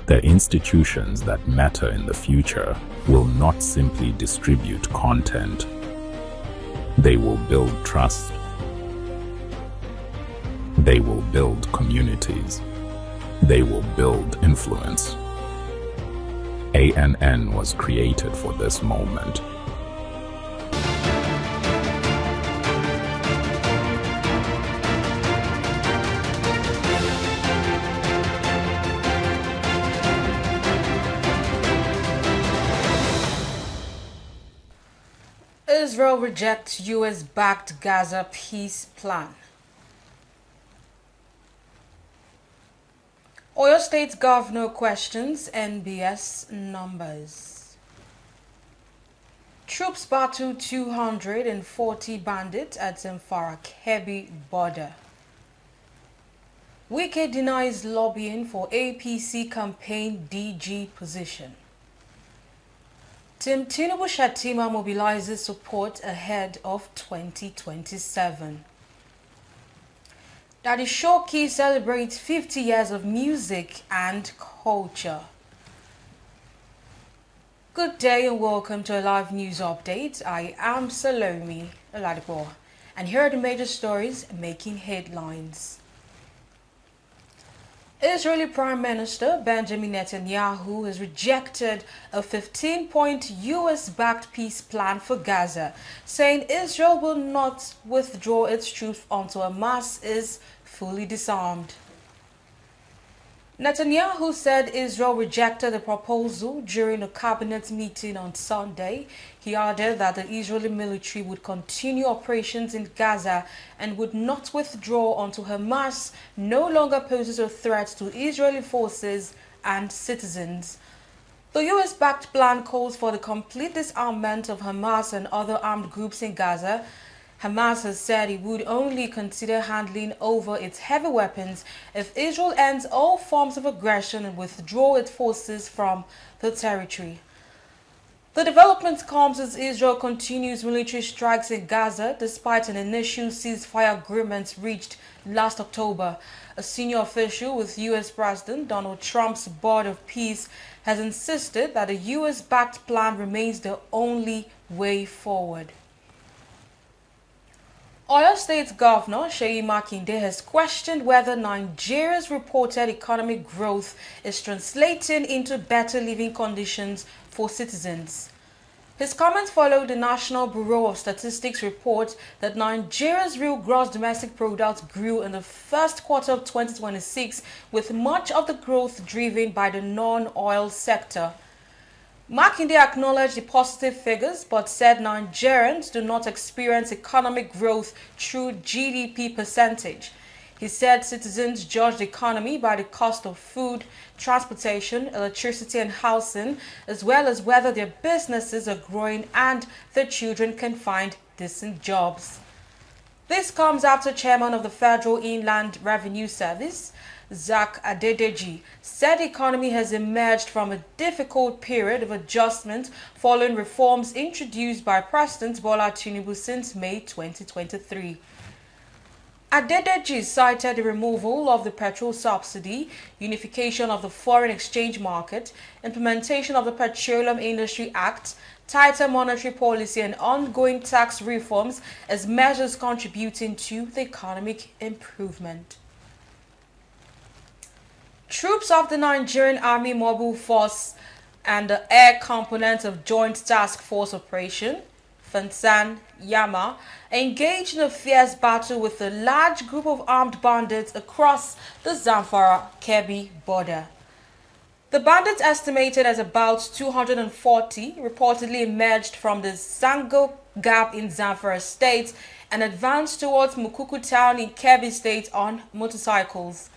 The institutions that matter in the future will not simply distribute content. They will build trust. They will build communities. They will build influence. ANN was created for this moment. Israel rejects US-backed Gaza peace plan. Oyo State Governor questions NBS numbers. Troops battle 240 bandits at Zamfara-Kebbi border. Wike denies lobbying for APC campaign DG position. Team Tinubu Shatima mobilizes support ahead of 2027. Daddy Shoki celebrates 50 years of music and culture. Good day and welcome to a live news update. I am Salome Oladipo, and here are the major stories making headlines. Israeli Prime Minister Benjamin Netanyahu has rejected a 15-point US-backed peace plan for Gaza, saying Israel will not withdraw its troops until Hamas is fully disarmed. Netanyahu said Israel rejected the proposal during a cabinet meeting on Sunday. He added that the Israeli military would continue operations in Gaza and would not withdraw until Hamas no longer poses a threat to Israeli forces and citizens. The US-backed plan calls for the complete disarmament of Hamas and other armed groups in Gaza. Hamas has said it would only consider handing over its heavy weapons if Israel ends all forms of aggression and withdraw its forces from the territory. The development comes as Israel continues military strikes in Gaza despite an initial ceasefire agreement reached last October. A senior official with U.S. President Donald Trump's Board of Peace has insisted that a U.S.-backed plan remains the only way forward. Oyo State Governor Seyi Makinde has questioned whether Nigeria's reported economic growth is translating into better living conditions for citizens. His comments followed the National Bureau of Statistics report that Nigeria's real gross domestic product grew in the first quarter of 2026, with much of the growth driven by the non-oil sector. Makinde acknowledged the positive figures but said Nigerians do not experience economic growth through GDP percentage. He said citizens judge the economy by the cost of food, transportation, electricity and housing, as well as whether their businesses are growing and their children can find decent jobs. This comes after Chairman of the Federal Inland Revenue Service, Zach Adedeji, said the economy has emerged from a difficult period of adjustment following reforms introduced by President Bola Tinubu since May 2023. Adedeji cited the removal of the petrol subsidy, unification of the foreign exchange market, implementation of the Petroleum Industry Act, tighter monetary policy and ongoing tax reforms as measures contributing to the economic improvement. Troops of the Nigerian Army Mobile Force and the air component of Joint Task Force Operation, Fansan Yama, engaged in a fierce battle with a large group of armed bandits across the Zamfara-Kebbi border. The bandits, estimated as about 240, reportedly emerged from the Sango Gap in Zamfara State and advanced towards Mukuku Town in Kebbi State on motorcycles.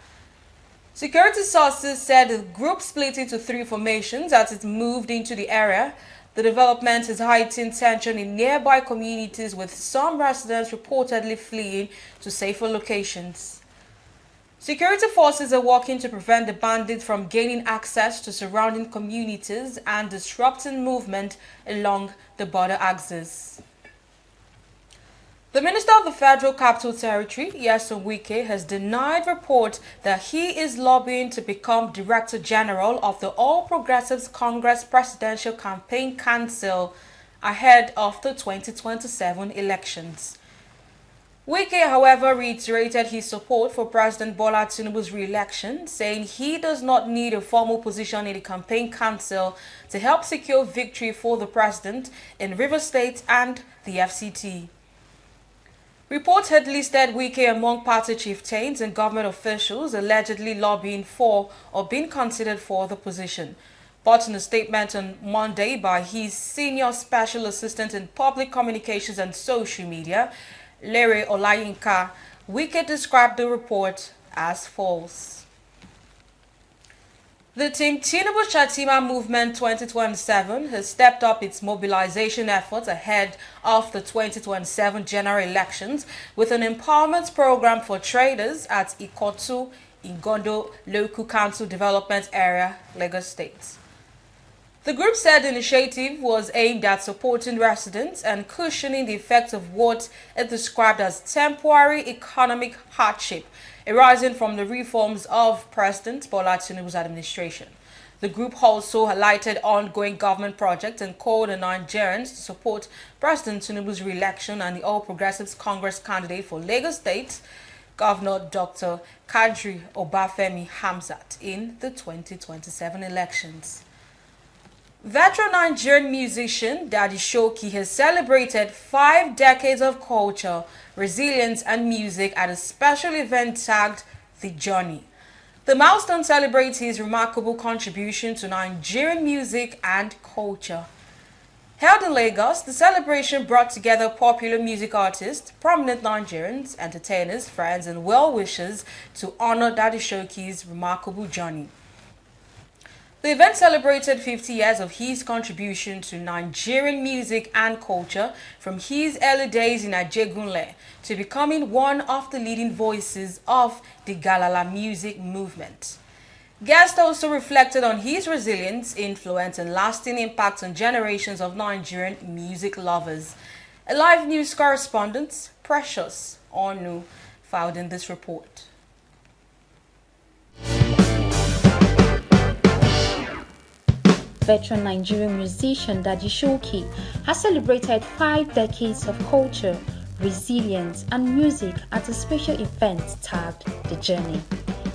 Security sources said the group split into three formations as it moved into the area. The development has heightened tension in nearby communities, with some residents reportedly fleeing to safer locations. Security forces are working to prevent the bandits from gaining access to surrounding communities and disrupting movement along the border axis. The Minister of the Federal Capital Territory, Nyesom Wike, has denied reports that he is lobbying to become Director General of the All Progressives Congress Presidential Campaign Council ahead of the 2027 elections. Wike, however, reiterated his support for President Bola Tinubu's re-election, saying he does not need a formal position in the campaign council to help secure victory for the president in Rivers State and the FCT. Reports had listed Wike among party chieftains and government officials allegedly lobbying for or being considered for the position. But in a statement on Monday by his senior special assistant in public communications and social media, Lere Olayinka, Wike described the report as false. The Team Tinubu Shatima Movement 2027 has stepped up its mobilization efforts ahead of the 2027 general elections with an empowerment program for traders at Ikotu, Ingondo Local Council Development Area, Lagos State. The group said the initiative was aimed at supporting residents and cushioning the effects of what it described as temporary economic hardship arising from the reforms of President Bola Tinubu's administration. The group also highlighted ongoing government projects and called on Nigerians to support President Tinubu's re-election and the All Progressives Congress candidate for Lagos State, Governor Dr. Kadri Obafemi Hamzat, in the 2027 elections. Veteran Nigerian musician Daddy Shoki has celebrated 5 decades of culture, resilience and music at a special event tagged The Journey. The milestone celebrates his remarkable contribution to Nigerian music and culture. Held in Lagos, the celebration brought together popular music artists, prominent Nigerians, entertainers, friends and well-wishers to honor Daddy Shoki's remarkable journey. The event celebrated 50 years of his contribution to Nigerian music and culture, from his early days in Ajegunle to becoming one of the leading voices of the Galala music movement. Guests also reflected on his resilience, influence and lasting impact on generations of Nigerian music lovers. A live news correspondent, Precious Onu, filed in this report. Veteran Nigerian musician Daddy Shoki has celebrated 5 decades of culture, resilience and music at a special event tagged The Journey,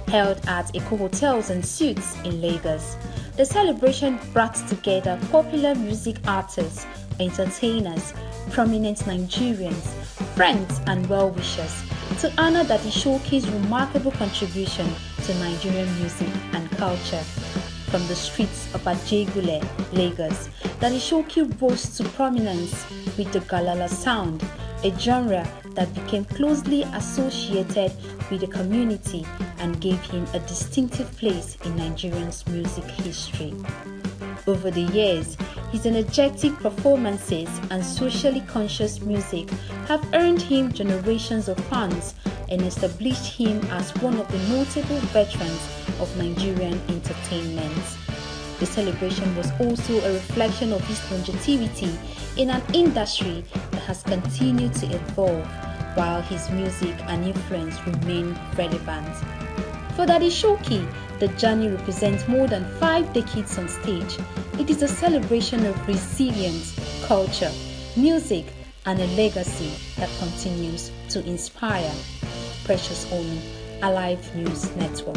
held at Eco Hotels and Suites in Lagos. The celebration brought together popular music artists, entertainers, prominent Nigerians, friends and well-wishers to honor Daddy Shoki's remarkable contribution to Nigerian music and culture. From the streets of Ajegunle, Lagos, Daddy Shoki rose to prominence with the Galala sound, a genre that became closely associated with the community and gave him a distinctive place in Nigerians' music history. Over the years, his energetic performances and socially conscious music have earned him generations of fans and established him as one of the notable veterans of Nigerian entertainment. The celebration was also a reflection of his longevity in an industry that has continued to evolve, while his music and influence remain relevant. For Daddy Shoki, the journey represents more than 5 decades on stage. It is a celebration of resilience, culture, music, and a legacy that continues to inspire. Precious Onu, Alive News Network.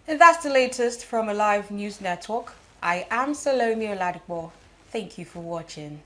And that's the latest from Alive News Network. I am Salome Oladipo. Thank you for watching.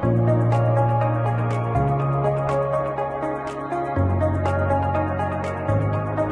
Bye.